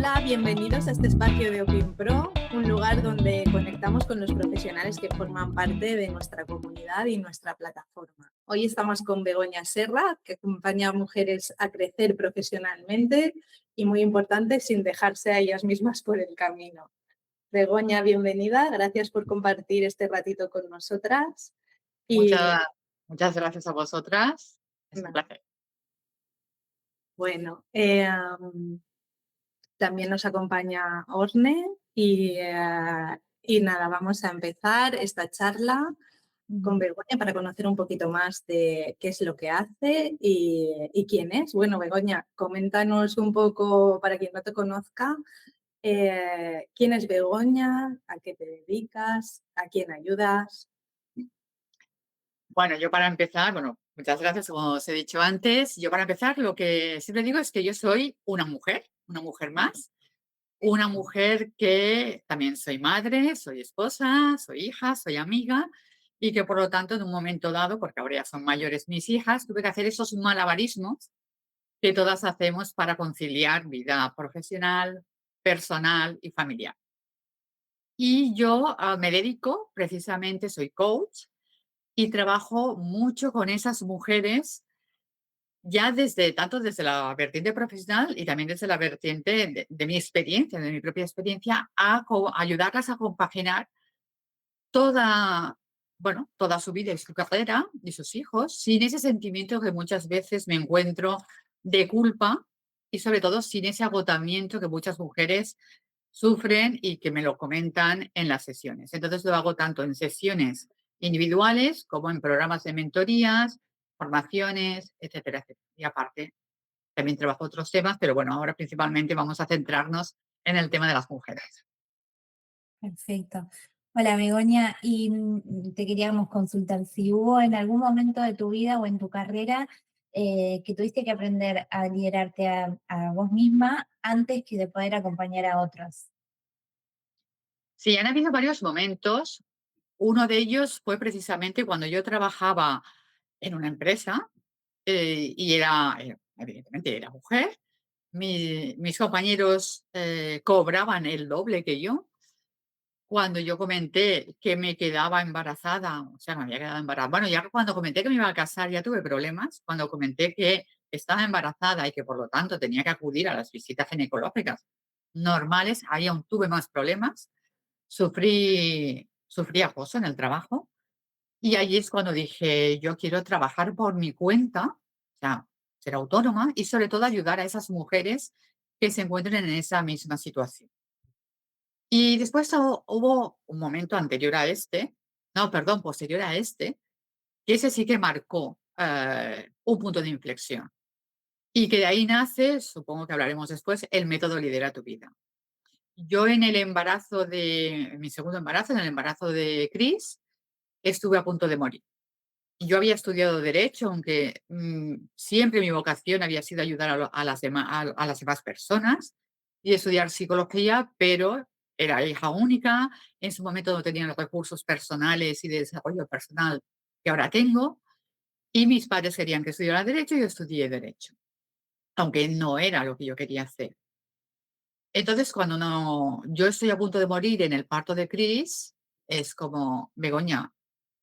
Hola, bienvenidos a este espacio de OpinPro, un lugar donde conectamos con los profesionales que forman parte de nuestra comunidad y nuestra plataforma. Hoy estamos con Begoña Serra, que acompaña a mujeres a crecer profesionalmente y, muy importante, sin dejarse a ellas mismas por el camino. Begoña, bienvenida, gracias por compartir este ratito con nosotras. Y Muchas, muchas gracias a vosotras. Es un nada, placer. bueno, también nos acompaña Orne y nada, vamos a empezar esta charla con Ujú. Begoña para conocer un poquito más de qué es lo que hace y quién es. Bueno, Begoña, coméntanos un poco, para quien no te conozca, quién es Begoña, a qué te dedicas, a quién ayudas. Bueno, yo para empezar, muchas gracias, como os he dicho antes. Yo para empezar, lo que siempre digo es que yo soy una mujer más, una mujer que también soy madre, soy esposa, soy hija, soy amiga y que por lo tanto en un momento dado, porque ahora ya son mayores mis hijas, tuve que hacer esos malabarismos que todas hacemos para conciliar vida profesional, personal y familiar. Y yo me dedico, precisamente, soy coach y trabajo mucho con esas mujeres, ya desde tanto desde la vertiente profesional y también desde la vertiente de mi experiencia, de mi propia experiencia, ayudarlas a compaginar toda, toda su vida y su carrera y sus hijos, sin ese sentimiento que muchas veces me encuentro de culpa y sobre todo sin ese agotamiento que muchas mujeres sufren y que me lo comentan en las sesiones. Entonces lo hago tanto en sesiones individuales como en programas de mentorías, formaciones, etcétera, etcétera. Y aparte, también trabajo otros temas, pero bueno, ahora principalmente vamos a centrarnos en el tema de las mujeres. Perfecto. Hola, Begoña, y te queríamos consultar si hubo en algún momento de tu vida o en tu carrera que tuviste que aprender a liderarte a vos misma antes que de poder acompañar a otros. Sí, han habido varios momentos. Uno de ellos fue precisamente cuando yo trabajaba en una empresa y evidentemente, era mujer. Mis compañeros cobraban el doble que yo. Cuando yo comenté que me quedaba embarazada, o sea, me había quedado embarazada. Bueno, ya cuando comenté que me iba a casar ya tuve problemas. Cuando comenté que estaba embarazada y que por lo tanto tenía que acudir a las visitas ginecológicas normales, ahí aún tuve más problemas. Sufrí acoso en el trabajo y ahí es cuando dije, yo quiero trabajar por mi cuenta, o sea, ser autónoma y sobre todo ayudar a esas mujeres que se encuentren en esa misma situación. Y después hubo un momento anterior a este, no, perdón, posterior a este, que ese sí que marcó un punto de inflexión. Y que de ahí nace, supongo que hablaremos después, el método Lidera tu vida. Yo en el embarazo de, mi segundo embarazo, en el embarazo de Chris, estuve a punto de morir. Yo había estudiado Derecho, aunque siempre mi vocación había sido ayudar a las demás personas y estudiar psicología, pero era hija única, en su momento no tenía los recursos personales y de desarrollo personal que ahora tengo, y mis padres querían que estudiara Derecho y yo estudié Derecho, aunque no era lo que yo quería hacer. Entonces, cuando yo estoy a punto de morir en el parto de Chris, es como, Begoña,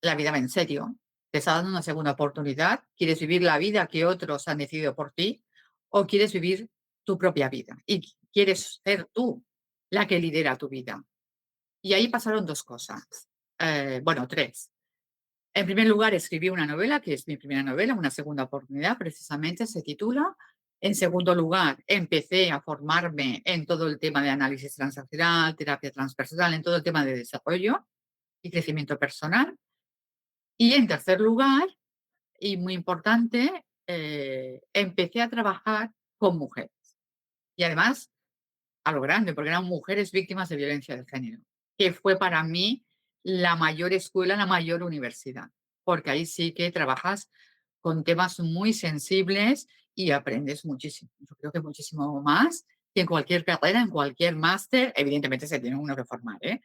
la vida va en serio. Te está dando una segunda oportunidad. ¿Quieres vivir la vida que otros han decidido por ti? ¿O quieres vivir tu propia vida? Y quieres ser tú la que lidera tu vida. Y ahí pasaron dos cosas. Tres. En primer lugar, escribí una novela, que es mi primera novela, Una segunda oportunidad, precisamente se titula. En segundo lugar, empecé a formarme en todo el tema de análisis transaccional, terapia transpersonal, en todo el tema de desarrollo y crecimiento personal. Y en tercer lugar, y muy importante, empecé a trabajar con mujeres. Y además, a lo grande, porque eran mujeres víctimas de violencia de género, que fue para mí la mayor escuela, la mayor universidad, porque ahí sí que trabajas con temas muy sensibles y aprendes muchísimo. Yo creo que muchísimo más que en cualquier carrera, en cualquier máster. Evidentemente se tiene uno que formar, ¿eh?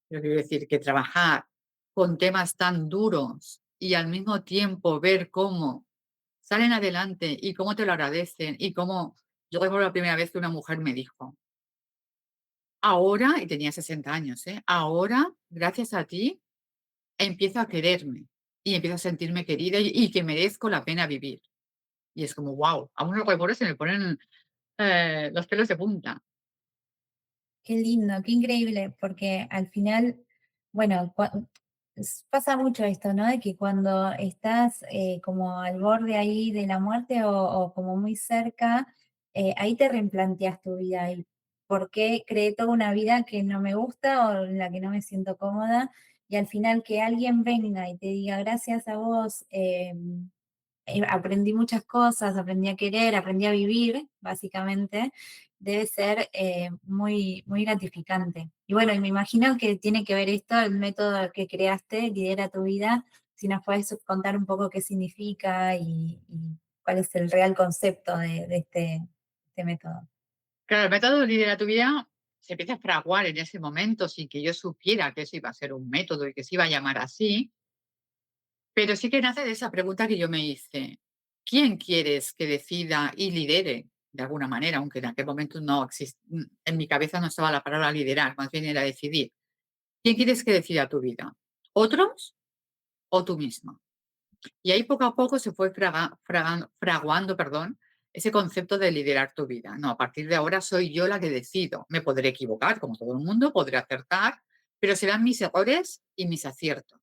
Pero quiero decir que trabajar con temas tan duros y al mismo tiempo ver cómo salen adelante y cómo te lo agradecen y cómo... Yo recuerdo la primera vez que una mujer me dijo, Ahora, y tenía 60 años, ahora, gracias a ti, empiezo a quererme y empiezo a sentirme querida y que merezco la pena vivir. Y es como, wow, a uno los recuerdos se me ponen los pelos de punta. Qué lindo, qué increíble, porque al final, bueno, pasa mucho esto, ¿no? De que cuando estás como al borde ahí de la muerte o como muy cerca, ahí te replanteas tu vida y por qué creé toda una vida que no me gusta o en la que no me siento cómoda. Y al final que alguien venga y te diga gracias a vos, aprendí muchas cosas, aprendí a querer, aprendí a vivir, básicamente, debe ser muy, muy gratificante. Y bueno, y me imagino que tiene que ver esto, el método que creaste, Lidera tu vida, si nos puedes contar un poco qué significa y cuál es el real concepto de este método. Claro, el método Lidera tu vida se empieza a fraguar en ese momento sin que yo supiera que eso iba a ser un método y que se iba a llamar así, pero sí que nace de esa pregunta que yo me hice. ¿Quién quieres que decida y lidere de alguna manera? Aunque en aquel momento no existe, en mi cabeza no estaba la palabra liderar, más bien era decidir. ¿Quién quieres que decida tu vida? ¿Otros o tú misma? Y ahí poco a poco se fue fraguando, perdón, ese concepto de liderar tu vida. No, a partir de ahora soy yo la que decido. Me podré equivocar, como todo el mundo, podré acertar, pero serán mis errores y mis aciertos.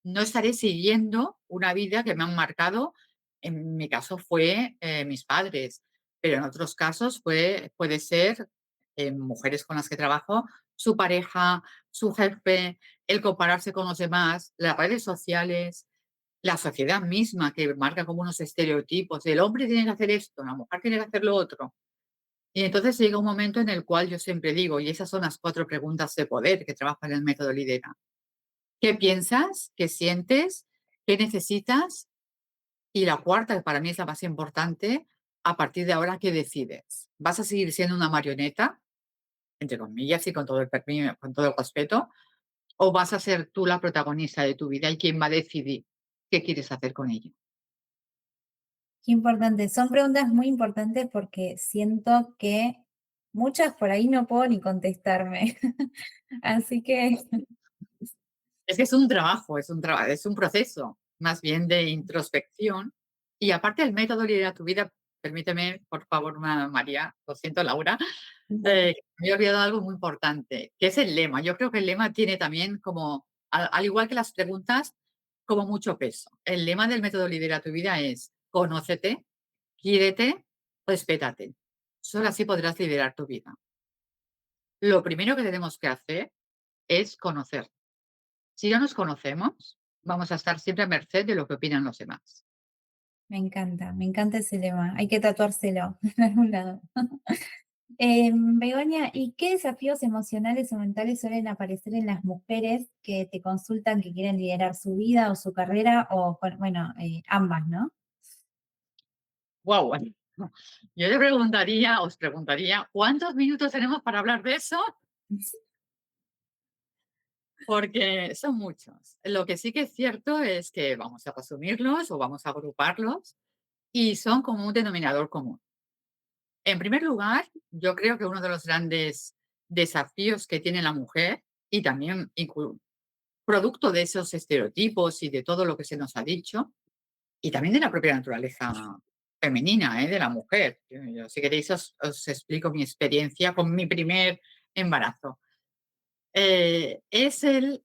No estaré siguiendo una vida que me han marcado. En mi caso fue mis padres, pero en otros casos puede ser mujeres con las que trabajo, su pareja, su jefe, el compararse con los demás, las redes sociales, la sociedad misma que marca como unos estereotipos. El hombre tiene que hacer esto, la mujer tiene que hacer lo otro. Y entonces llega un momento en el cual yo siempre digo, y esas son las 4 preguntas de poder que trabaja en el método Lidera. ¿Qué piensas? ¿Qué sientes? ¿Qué necesitas? Y la cuarta, que para mí es la más importante, a partir de ahora, ¿qué decides? ¿Vas a seguir siendo una marioneta, entre comillas y con todo el respeto, o vas a ser tú la protagonista de tu vida y quién va a decidir qué quieres hacer con ella? Qué importante. Son preguntas muy importantes porque siento que muchas por ahí no puedo ni contestarme. Así que Es que es un trabajo, es un proceso más bien de introspección. Y aparte el método Lidera tu vida, permíteme, por favor, María, lo siento, Laura, me he olvidado algo muy importante, que es el lema. Yo creo que el lema tiene también como, al igual que las preguntas, como mucho peso. El lema del método Lidera tu vida es conócete, quiérete, respétate. Solo así podrás liderar tu vida. Lo primero que tenemos que hacer es conocer. Si no nos conocemos, vamos a estar siempre a merced de lo que opinan los demás. me encanta ese lema. Hay que tatuárselo en algún lado. Begoña, ¿y qué desafíos emocionales o mentales suelen aparecer en las mujeres que te consultan que quieren liderar su vida o su carrera o, bueno, ambas, ¿no? Wow. Yo os preguntaría, ¿cuántos minutos tenemos para hablar de eso? Porque son muchos. Lo que sí que es cierto es que vamos a resumirlos o vamos a agruparlos y son como un denominador común. En primer lugar, yo creo que uno de los grandes desafíos que tiene la mujer y también producto de esos estereotipos y de todo lo que se nos ha dicho, y también de la propia naturaleza femenina, de la mujer. Yo, si queréis, os explico mi experiencia con mi primer embarazo. Es el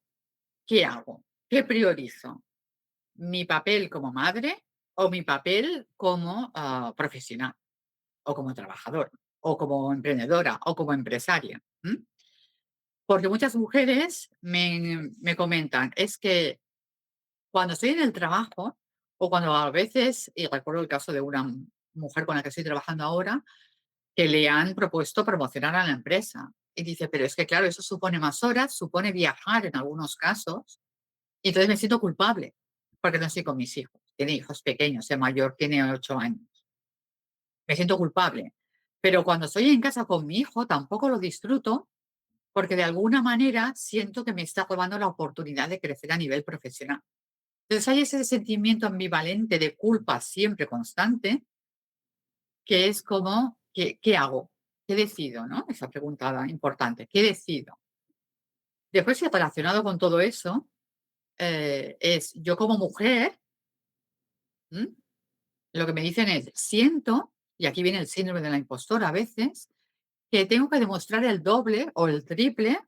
¿qué hago? ¿Qué priorizo? ¿Mi papel como madre o mi papel como profesional o como trabajadora o como emprendedora o como empresaria? Porque muchas mujeres me comentan, es que cuando estoy en el trabajo o cuando a veces, y recuerdo el caso de una mujer con la que estoy trabajando ahora, que le han propuesto promocionar a la empresa. Y dice, pero es que claro, eso supone más horas, supone viajar en algunos casos, y entonces me siento culpable porque no estoy con mis hijos. Tiene hijos pequeños, el mayor tiene 8 años. Me siento culpable. Pero cuando estoy en casa con mi hijo, tampoco lo disfruto porque de alguna manera siento que me está robando la oportunidad de crecer a nivel profesional. Entonces hay ese sentimiento ambivalente de culpa siempre constante, que es como, ¿qué hago? ¿qué decido? ¿No? Esa pregunta importante, ¿qué decido? Después, relacionado con todo eso, es yo como mujer, ¿m? Lo que me dicen es, siento, y aquí viene el síndrome de la impostora a veces, que tengo que demostrar el doble o el triple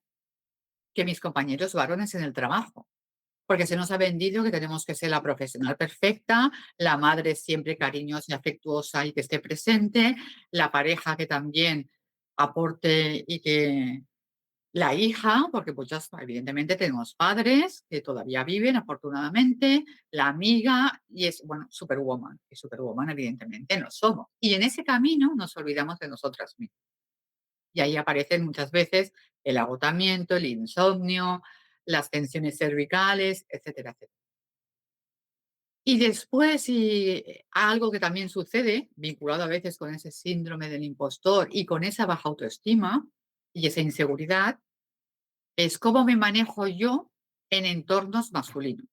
que mis compañeros varones en el trabajo. Porque se nos ha vendido que tenemos que ser la profesional perfecta, la madre siempre cariñosa y afectuosa y que esté presente, la pareja que también aporte y que la hija, porque muchas, evidentemente, tenemos padres que todavía viven, afortunadamente, la amiga y es, bueno, superwoman. Y superwoman, evidentemente, no somos. Y en ese camino nos olvidamos de nosotras mismas. Y ahí aparecen muchas veces el agotamiento, el insomnio, las tensiones cervicales, etcétera, etcétera. Y después, algo que también sucede, vinculado a veces con ese síndrome del impostor y con esa baja autoestima y esa inseguridad, es cómo me manejo yo en entornos masculinos.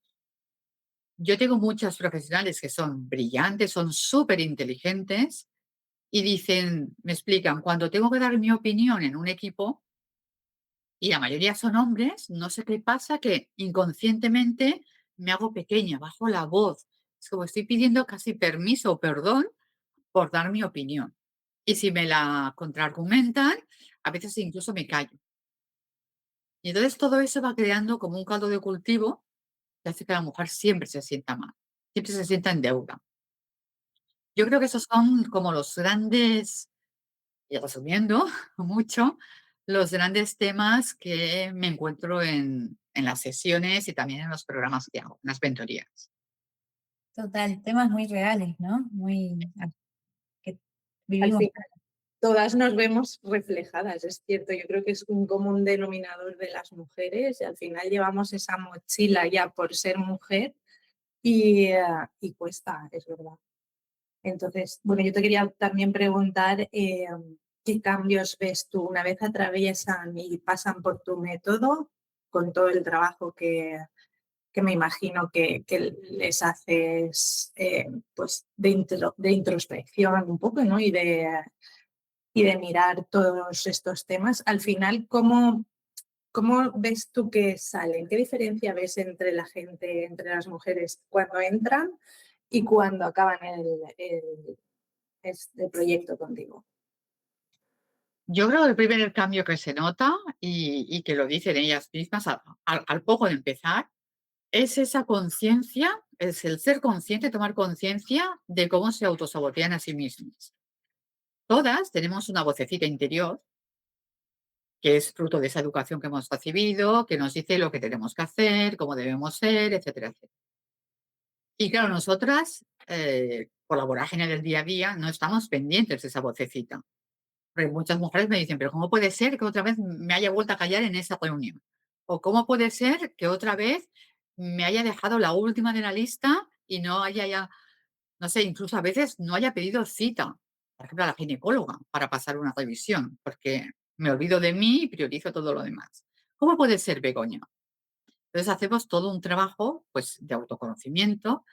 Yo tengo muchas profesionales que son brillantes, son súper inteligentes y dicen, me explican, cuando tengo que dar mi opinión en un equipo, y la mayoría son hombres, no sé qué pasa, que inconscientemente me hago pequeña, bajo la voz. Es como estoy pidiendo casi permiso o perdón por dar mi opinión. Y si me la contraargumentan, a veces incluso me callo. Y entonces todo eso va creando como un caldo de cultivo que hace que la mujer siempre se sienta mal, siempre se sienta en deuda. Yo creo que esos son como los grandes, y resumiendo mucho, los grandes temas que me encuentro en las sesiones y también en los programas que hago, en las mentorías. Total, temas muy reales, ¿no? Que Al vivimos. final, todas nos vemos reflejadas, es cierto. Yo creo que es un común denominador de las mujeres y al final llevamos esa mochila ya por ser mujer y cuesta, es verdad. Entonces, bueno, yo te quería también preguntar qué cambios ves tú una vez atraviesan y pasan por tu método con todo el trabajo que me imagino que les haces pues de introspección un poco, ¿no? Y de mirar todos estos temas. Al final, ¿cómo ves tú que salen? ¿Qué diferencia ves entre la gente, entre las mujeres cuando entran y cuando acaban este proyecto contigo? Yo creo que el primer cambio que se nota y que lo dicen ellas mismas al poco de empezar es esa conciencia, es el ser consciente, tomar conciencia de cómo se autosabotean a sí mismas. Todas tenemos una vocecita interior que es fruto de esa educación que hemos recibido, que nos dice lo que tenemos que hacer, cómo debemos ser, etcétera, etcétera. Y claro, nosotras, por la vorágine del día a día, no estamos pendientes de esa vocecita. Porque muchas mujeres me dicen, pero ¿cómo puede ser que otra vez me haya vuelto a callar en esa reunión? ¿O cómo puede ser que otra vez me haya dejado la última de la lista y no haya ya, no sé, incluso a veces no haya pedido cita, por ejemplo, a la ginecóloga para pasar una revisión, porque me olvido de mí y priorizo todo lo demás? ¿Cómo puede ser, Begoña? Entonces hacemos todo un trabajo pues, de autoconocimiento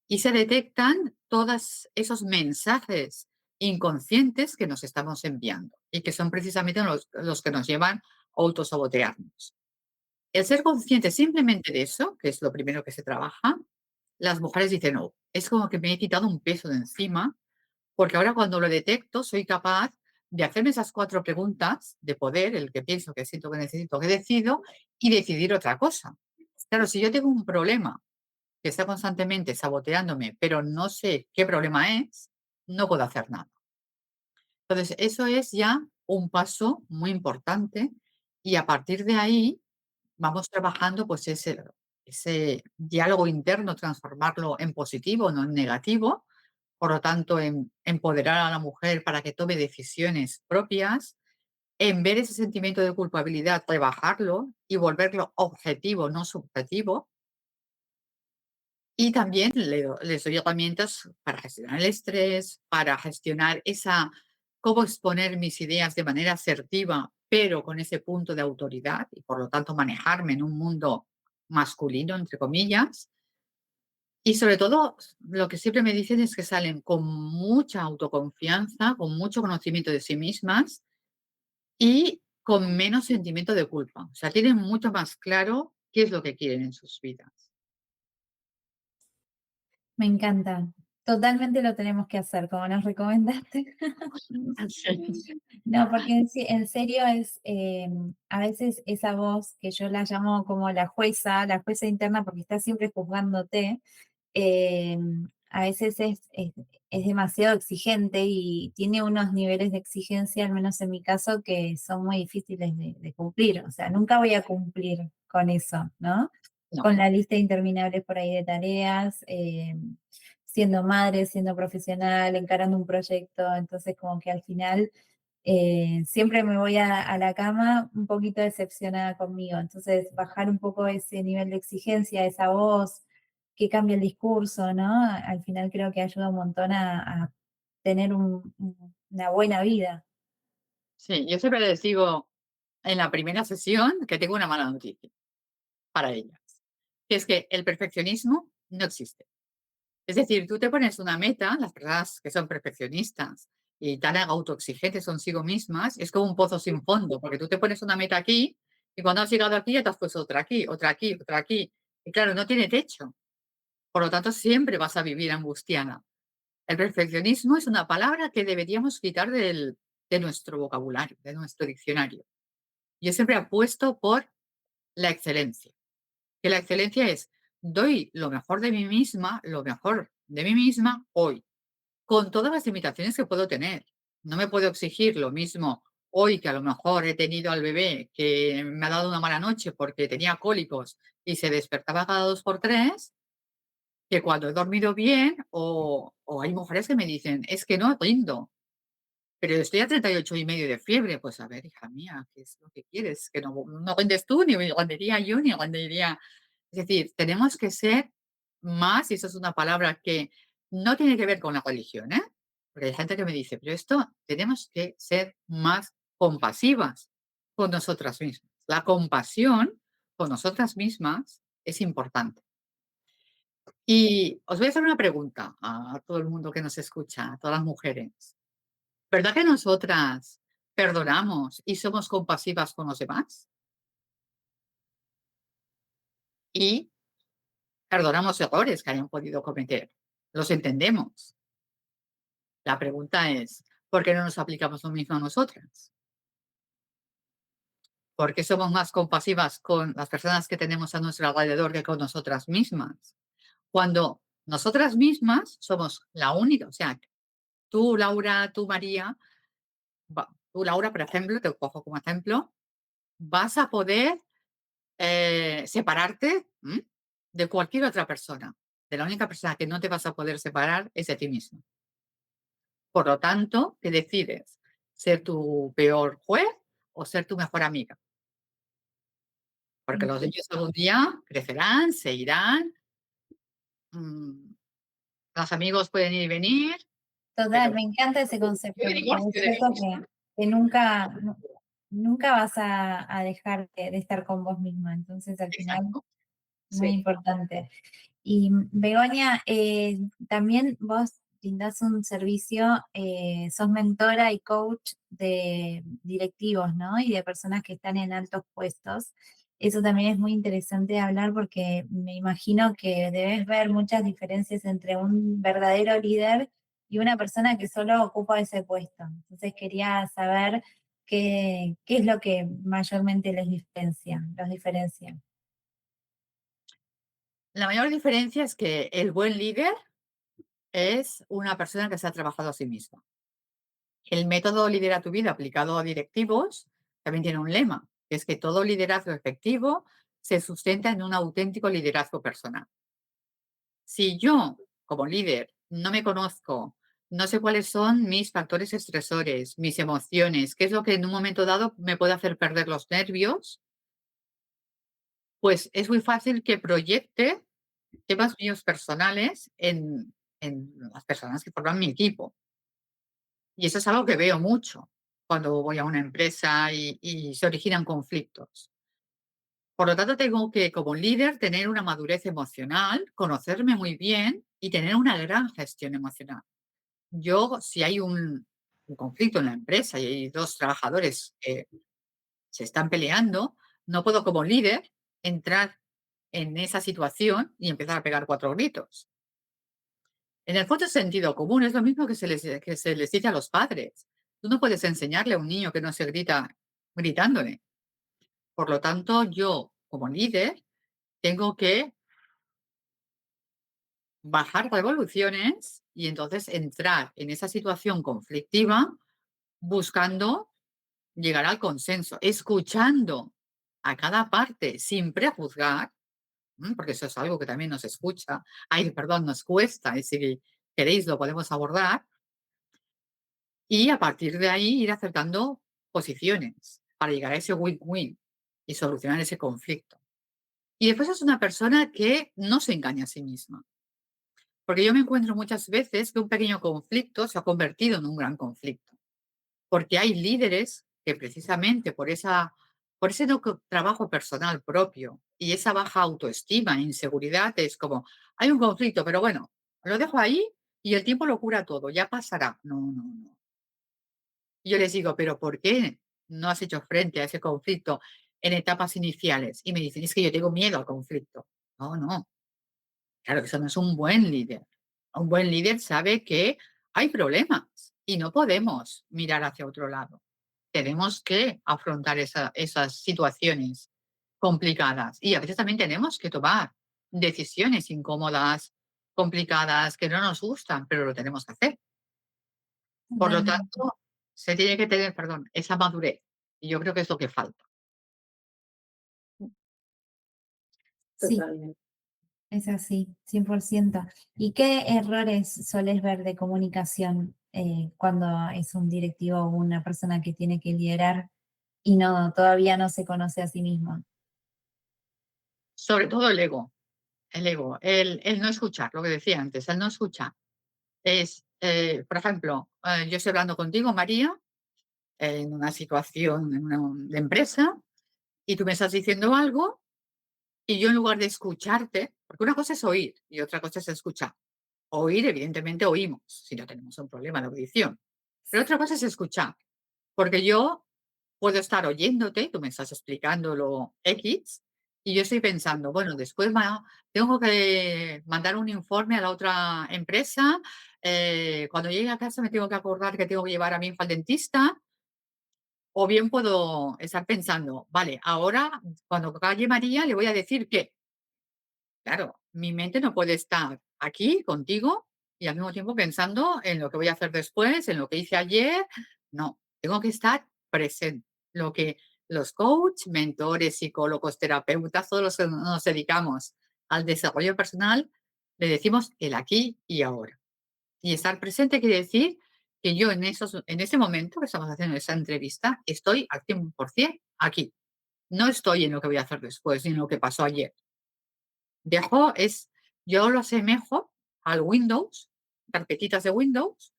y se detectan todos esos mensajes inconscientes que nos estamos enviando y que son precisamente los que nos llevan a autosabotearnos. El ser consciente simplemente de eso, que es lo primero que se trabaja, las mujeres dicen, no, es como que me he quitado un peso de encima, porque ahora cuando lo detecto soy capaz de hacerme esas 4 preguntas de poder, el que pienso, que siento, que necesito, que decido, y decidir otra cosa. Claro, si yo tengo un problema que está constantemente saboteándome, pero no sé qué problema es, no puedo hacer nada. Entonces, eso es ya un paso muy importante y a partir de ahí vamos trabajando pues ese diálogo interno, transformarlo en positivo, no en negativo. Por lo tanto, en empoderar a la mujer para que tome decisiones propias, en ver ese sentimiento de culpabilidad, rebajarlo y volverlo objetivo, no subjetivo. Y también les doy herramientas para gestionar el estrés, para gestionar cómo exponer mis ideas de manera asertiva, pero con ese punto de autoridad y por lo tanto manejarme en un mundo masculino, entre comillas. Y sobre todo, lo que siempre me dicen es que salen con mucha autoconfianza, con mucho conocimiento de sí mismas y con menos sentimiento de culpa. O sea, tienen mucho más claro qué es lo que quieren en sus vidas. Me encanta. Totalmente lo tenemos que hacer, como nos recomendaste. Sí. No, porque en serio es, a veces esa voz que yo la llamo como la jueza interna, porque está siempre juzgándote, eh, a veces es demasiado exigente y tiene unos niveles de exigencia, al menos en mi caso, que son muy difíciles de cumplir. O sea, nunca voy a cumplir con eso, ¿no? No. Con la lista interminable por ahí de tareas, siendo madre, siendo profesional, encarando un proyecto, entonces como que al final siempre me voy a la cama un poquito decepcionada conmigo. Entonces, bajar un poco ese nivel de exigencia, esa voz, que cambia el discurso, ¿no? Al final creo que ayuda un montón a tener una buena vida. Sí, yo siempre les digo en la primera sesión que tengo una mala noticia para ellas, que es que el perfeccionismo no existe. Es decir, tú te pones una meta, las personas que son perfeccionistas y tan autoexigentes consigo mismas, es como un pozo sin fondo, porque tú te pones una meta aquí y cuando has llegado aquí ya te has puesto otra aquí, otra aquí, otra aquí. Y claro, no tiene techo. Por lo tanto, siempre vas a vivir angustiada. El perfeccionismo es una palabra que deberíamos quitar de nuestro vocabulario, de nuestro diccionario. Yo siempre apuesto por la excelencia, que la excelencia es, doy lo mejor de mí misma, lo mejor de mí misma hoy, con todas las limitaciones que puedo tener. No me puedo exigir lo mismo hoy que a lo mejor he tenido al bebé que me ha dado una mala noche porque tenía cólicos y se despertaba cada 2 por 3, que cuando he dormido bien, o hay mujeres que me dicen, es que no rindo, pero estoy a 38,5 de fiebre. Pues a ver, hija mía, ¿qué es lo que quieres? Que no rindes tú, ni rendiría yo, ni rendiría. Es decir, tenemos que ser más, y eso es una palabra que no tiene que ver con la religión, ¿eh? Porque hay gente que me dice, pero esto tenemos que ser más compasivas con nosotras mismas. La compasión con nosotras mismas es importante. Y os voy a hacer una pregunta a todo el mundo que nos escucha, a todas las mujeres. ¿Verdad que nosotras perdonamos y somos compasivas con los demás? Y perdonamos errores que hayan podido cometer. Los entendemos. La pregunta es, ¿por qué no nos aplicamos lo mismo a nosotras? ¿Por qué somos más compasivas con las personas que tenemos a nuestro alrededor que con nosotras mismas? Cuando nosotras mismas somos la única, o sea, tú, Laura, tú, María, tú, Laura, por ejemplo, te cojo como ejemplo, vas a poder separarte de cualquier otra persona. De la única persona que no te vas a poder separar es de ti mismo. Por lo tanto, ¿qué decides? ¿Ser tu peor juez o ser tu mejor amiga? Porque los niños algún día crecerán, se irán, mm, los amigos pueden ir y venir, Total, pero me encanta ese yo concepto, me porque divorcio es de mí cierto misma. que nunca, nunca vas a dejar de estar con vos misma. Entonces, al final, Exacto. muy Sí. importante. Y Begoña, también vos brindás un servicio, sos mentora y coach de directivos, ¿no? Y de personas que están en altos puestos. Eso también es muy interesante de hablar porque me imagino que debes ver muchas diferencias entre un verdadero líder y una persona que solo ocupa ese puesto. Entonces quería saber qué es lo que mayormente los diferencia. La mayor diferencia es que el buen líder es una persona que se ha trabajado a sí misma. El método Lidera tu vida aplicado a directivos también tiene un lema, que es que todo liderazgo efectivo se sustenta en un auténtico liderazgo personal. Si yo, como líder, no me conozco, no sé cuáles son mis factores estresores, mis emociones, qué es lo que en un momento dado me puede hacer perder los nervios, pues es muy fácil que proyecte temas míos personales en las personas que forman mi equipo. Y eso es algo que veo mucho cuando voy a una empresa y se originan conflictos. Por lo tanto, tengo que, como líder, tener una madurez emocional, conocerme muy bien y tener una gran gestión emocional. Yo, si hay un conflicto en la empresa y hay dos trabajadores que se están peleando, no puedo como líder entrar en esa situación y empezar a pegar cuatro gritos. En el fondo, sentido común es lo mismo que se les dice a los padres. Tú no puedes enseñarle a un niño que no se grita gritándole. Por lo tanto, yo como líder tengo que bajar revoluciones y entonces entrar en esa situación conflictiva buscando llegar al consenso, escuchando a cada parte sin prejuzgar, porque eso es algo que también nos escucha, ay, perdón, nos cuesta, y si queréis lo podemos abordar, y a partir de ahí ir acercando posiciones para llegar a ese win-win y solucionar ese conflicto. Y después es una persona que no se engaña a sí misma. Porque yo me encuentro muchas veces que un pequeño conflicto se ha convertido en un gran conflicto. Porque hay líderes que precisamente por ese trabajo personal propio y esa baja autoestima, inseguridad, es como, hay un conflicto, pero bueno, lo dejo ahí y el tiempo lo cura todo, ya pasará. No, no, no. Y yo les digo, pero ¿por qué no has hecho frente a ese conflicto en etapas iniciales? Y me dicen, es que yo tengo miedo al conflicto. No, no. Claro que eso no es un buen líder. Un buen líder sabe que hay problemas y no podemos mirar hacia otro lado. Tenemos que afrontar esas situaciones complicadas y a veces también tenemos que tomar decisiones incómodas, complicadas, que no nos gustan, pero lo tenemos que hacer. Por lo Totalmente. tanto, se tiene que tener, perdón, esa madurez. Y yo creo que es lo que falta. Sí, Totalmente. es así, 100%. ¿Y qué errores soles ver de comunicación cuando es un directivo o una persona que tiene que liderar y no, todavía no se conoce a sí mismo? Sobre todo el ego, el no escuchar, lo que decía antes, el no escuchar. Es, por ejemplo, yo estoy hablando contigo, María, en una situación en una de empresa, y tú me estás diciendo algo, y yo en lugar de escucharte, porque una cosa es oír y otra cosa es escuchar. Oír, evidentemente, oímos, si no tenemos un problema de audición. Pero otra cosa es escuchar, porque yo puedo estar oyéndote, tú me estás explicando lo X, y yo estoy pensando, bueno, después tengo que mandar un informe a la otra empresa, cuando llegue a casa me tengo que acordar que tengo que llevar a mi hijo al dentista, o bien puedo estar pensando, vale, ahora cuando calle María le voy a decir que, claro, mi mente no puede estar aquí contigo y al mismo tiempo pensando en lo que voy a hacer después, en lo que hice ayer. No, tengo que estar presente. Lo que los coach, mentores, psicólogos, terapeutas, todos los que nos dedicamos al desarrollo personal, le decimos el aquí y ahora. Y estar presente quiere decir que yo en ese momento que estamos haciendo esa entrevista, estoy al 100% aquí. No estoy en lo que voy a hacer después ni en lo que pasó ayer. Dejo es, yo lo asemejo al Windows, carpetitas de Windows,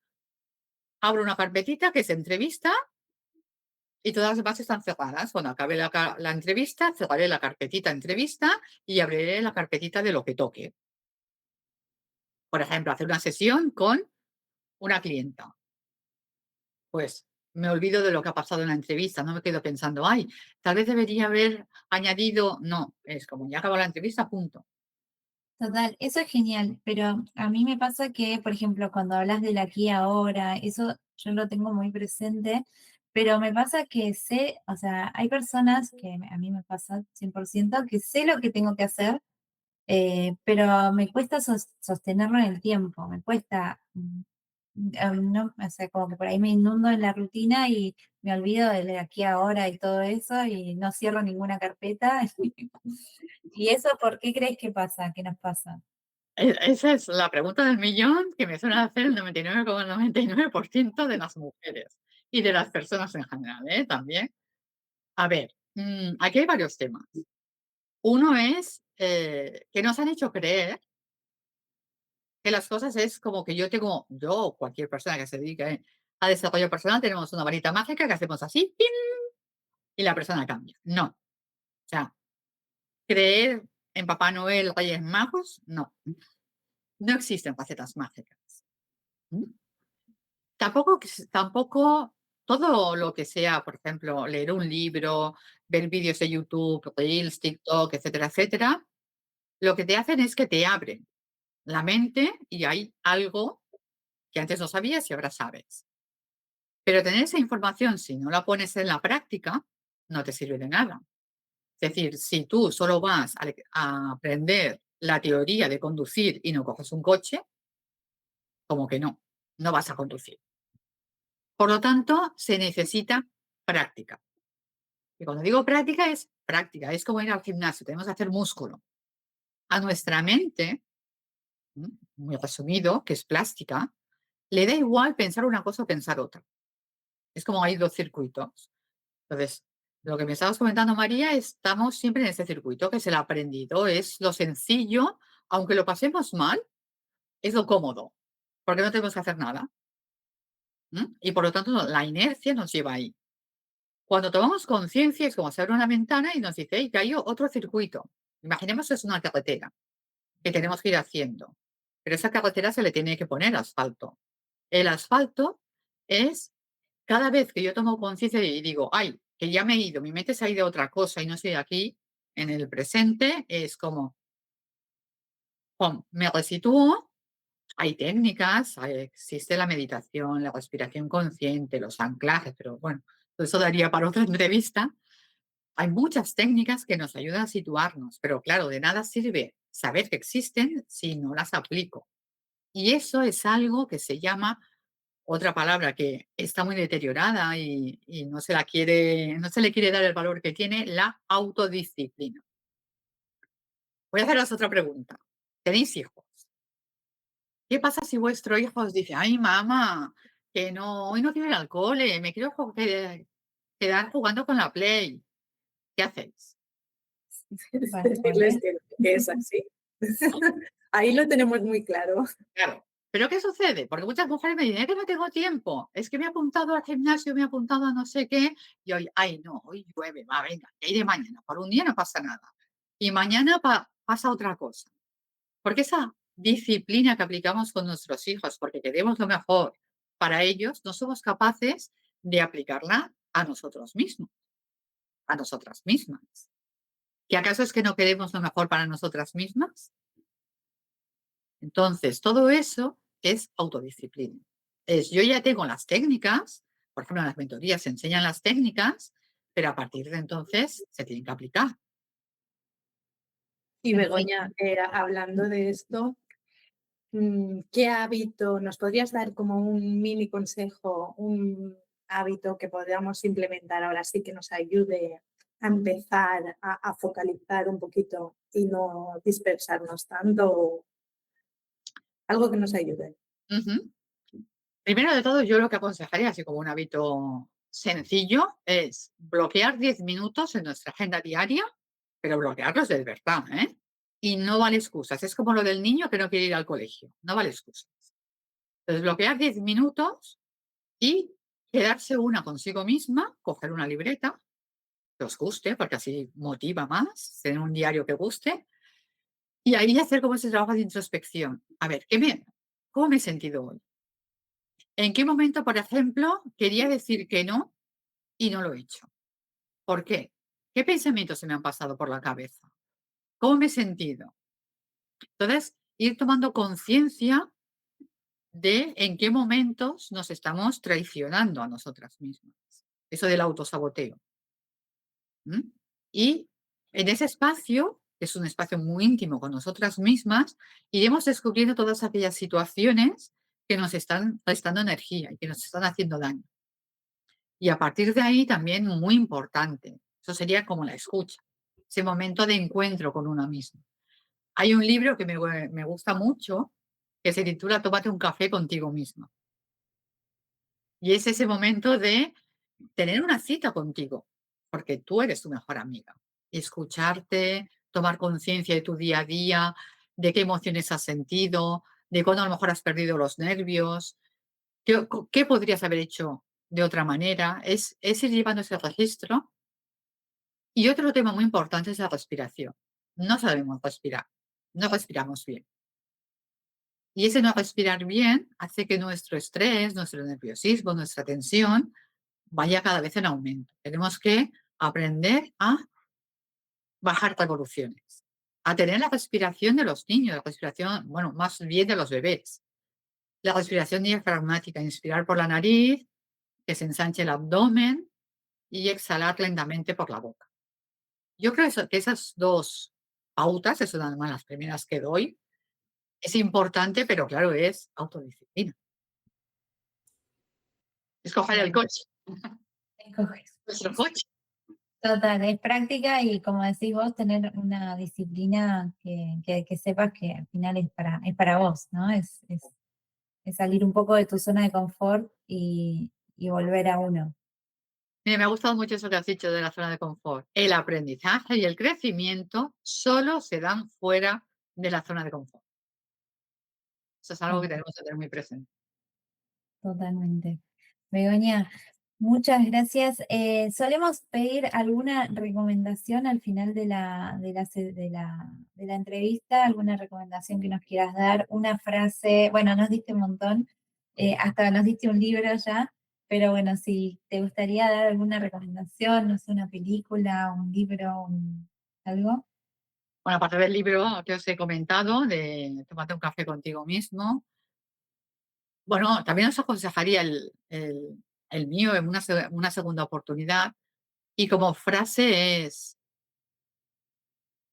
abro una carpetita que es entrevista y todas las demás están cerradas. Cuando acabe la entrevista, cerraré la carpetita entrevista y abriré la carpetita de lo que toque. Por ejemplo, hacer una sesión con una clienta. Pues me olvido de lo que ha pasado en la entrevista, no me quedo pensando, ay, tal vez debería haber añadido, no, es como ya acabó la entrevista, punto. Total, eso es genial, pero a mí me pasa que, por ejemplo, cuando hablas del aquí y ahora, eso yo lo tengo muy presente, pero me pasa que sé, o sea, hay personas que a mí me pasa 100% que sé lo que tengo que hacer, pero me cuesta sostenerlo en el tiempo, me cuesta, no, o sea, como que por ahí me inundo en la rutina y me olvido de aquí a ahora y todo eso y no cierro ninguna carpeta. ¿Y eso por qué crees que pasa? ¿Qué nos pasa? Esa es la pregunta del millón que me suele hacer el 99,99% de las mujeres y de las personas en general, también. A ver, aquí hay varios temas. Uno es que nos han hecho creer que las cosas es como que yo o cualquier persona que se dedique a desarrollo personal, tenemos una varita mágica que hacemos así, ¡pim! Y la persona cambia. No. O sea, creer en Papá Noel, Reyes Magos, no. No existen facetas mágicas. ¿Mm? tampoco todo lo que sea, por ejemplo, leer un libro, ver vídeos de YouTube, Reels, TikTok, etcétera, etcétera, lo que te hacen es que te abren la mente y hay algo que antes no sabías y ahora sabes. Pero tener esa información, si no la pones en la práctica, no te sirve de nada. Es decir, si tú solo vas a aprender la teoría de conducir y no coges un coche, como que no, no vas a conducir. Por lo tanto, se necesita práctica. Y cuando digo práctica, es como ir al gimnasio, tenemos que hacer músculo. A nuestra mente, muy resumido, que es plástica, le da igual pensar una cosa o pensar otra. Es como hay dos circuitos. Entonces, lo que me estabas comentando, María, estamos siempre en ese circuito, que es el aprendido, es lo sencillo, aunque lo pasemos mal, es lo cómodo, porque no tenemos que hacer nada. Y por lo tanto, la inercia nos lleva ahí. Cuando tomamos conciencia, es como se abre una ventana y nos dice, hey, que hay otro circuito. Imaginemos que es una carretera que tenemos que ir haciendo, pero esa carretera se le tiene que poner asfalto. El asfalto es cada vez que yo tomo conciencia y digo, ay, que ya me he ido, mi mente se ha ido a otra cosa y no estoy aquí en el presente, es como, pum, me resitúo. Hay técnicas, existe la meditación, la respiración consciente, los anclajes, pero bueno, eso daría para otra entrevista. Hay muchas técnicas que nos ayudan a situarnos, pero claro, de nada sirve saber que existen si no las aplico. Y eso es algo que se llama, otra palabra que está muy deteriorada y no se le quiere dar el valor que tiene, la autodisciplina. Voy a haceros otra pregunta. ¿Tenéis hijos? ¿Qué pasa si vuestro hijo os dice, ay, mamá, que no, hoy no quiero ir al cole, me quiero quedar jugando con la Play? ¿Qué hacéis? Decirles que es así. Ahí lo tenemos muy claro. Claro. ¿Pero qué sucede? Porque muchas mujeres me dicen, es que no tengo tiempo, es que me he apuntado al gimnasio, me he apuntado a no sé qué, y hoy, ay, no, hoy llueve, va, venga, que hay de mañana, por un día no pasa nada. Y mañana pasa otra cosa. Porque esa disciplina que aplicamos con nuestros hijos, porque queremos lo mejor para ellos, no somos capaces de aplicarla a nosotros mismos, a nosotras mismas. ¿Que acaso es que no queremos lo mejor para nosotras mismas? Entonces, todo eso es autodisciplina. Yo ya tengo las técnicas, por ejemplo, en las mentorías se enseñan las técnicas, pero a partir de entonces se tienen que aplicar. Y Begoña, hablando de esto, ¿qué hábito nos podrías dar como un mini consejo, un hábito que podamos implementar ahora sí que nos ayude a empezar a focalizar un poquito y no dispersarnos tanto? Algo que nos ayude. Ujú. Primero de todo, yo lo que aconsejaría, así como un hábito sencillo, es bloquear 10 minutos en nuestra agenda diaria, pero bloquearlos de verdad, ¿eh? Y no vale excusas. Es como lo del niño que no quiere ir al colegio. No vale excusas. Entonces, bloquear 10 minutos y quedarse una consigo misma, coger una libreta que os guste, porque así motiva más, tener un diario que guste, y ahí hacer como ese trabajo de introspección. A ver, ¿cómo me he sentido hoy? ¿En qué momento, por ejemplo, quería decir que no y no lo he hecho? ¿Por qué? ¿Qué pensamientos se me han pasado por la cabeza? ¿Cómo me he sentido? Entonces, ir tomando conciencia de en qué momentos nos estamos traicionando a nosotras mismas. Eso del autosaboteo. ¿Mm? Y en ese espacio, que es un espacio muy íntimo con nosotras mismas, iremos descubriendo todas aquellas situaciones que nos están restando energía y que nos están haciendo daño. Y a partir de ahí también muy importante, eso sería como la escucha, ese momento de encuentro con una misma. Hay un libro que me gusta mucho que se titula Tómate un café contigo misma. Y es ese momento de tener una cita contigo, porque tú eres tu mejor amiga. Y escucharte, tomar conciencia de tu día a día, de qué emociones has sentido, de cuándo a lo mejor has perdido los nervios, qué podrías haber hecho de otra manera. Es ir llevando ese registro. Y otro tema muy importante es la respiración. No sabemos respirar, no respiramos bien. Y ese no respirar bien hace que nuestro estrés, nuestro nerviosismo, nuestra tensión vaya cada vez en aumento. Tenemos que aprender a bajar revoluciones, a tener la respiración de los niños, la respiración, bueno, más bien de los bebés. La respiración diafragmática, inspirar por la nariz, que se ensanche el abdomen y exhalar lentamente por la boca. Yo creo que esas dos pautas, eso son además las primeras que doy, es importante, pero claro, es autodisciplina. Escoger el Bien, coche, escoges. nuestro coche. Total, es práctica y como decís vos, tener una disciplina que sepas que al final es para vos, ¿no? Es salir un poco de tu zona de confort y volver a uno. Mira, me ha gustado mucho eso que has dicho de la zona de confort. El aprendizaje y el crecimiento solo se dan fuera de la zona de confort. Eso es algo que Sí, tenemos que tener muy presente. totalmente. Begoña, muchas gracias. Solemos pedir alguna recomendación al final de la entrevista, alguna recomendación que nos quieras dar, una frase, bueno, nos diste un montón, hasta nos diste un libro ya, pero bueno, si te gustaría dar alguna recomendación, no sé, una película, un libro, algo. Bueno, aparte del libro que os he comentado, de Tómate un café contigo mismo, bueno, también os aconsejaría el mío en una segunda oportunidad. Y como frase es,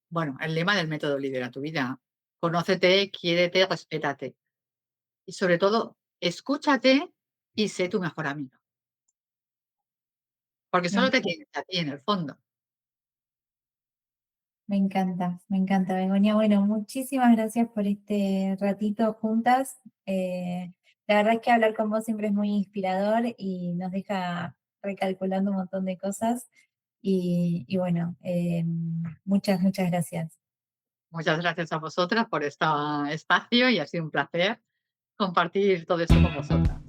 bueno, el lema del método Lidera tu vida. Conócete, quiérete, respétate. Y sobre todo, escúchate y sé tu mejor amigo. Porque Me solo te encanta. tienes a ti en el fondo. Me encanta, Begoña. Bueno, muchísimas gracias por este ratito juntas. La verdad es que hablar con vos siempre es muy inspirador y nos deja recalculando un montón de cosas. Y bueno, muchas gracias. Muchas gracias a vosotras por este espacio y ha sido un placer compartir todo esto con vosotras.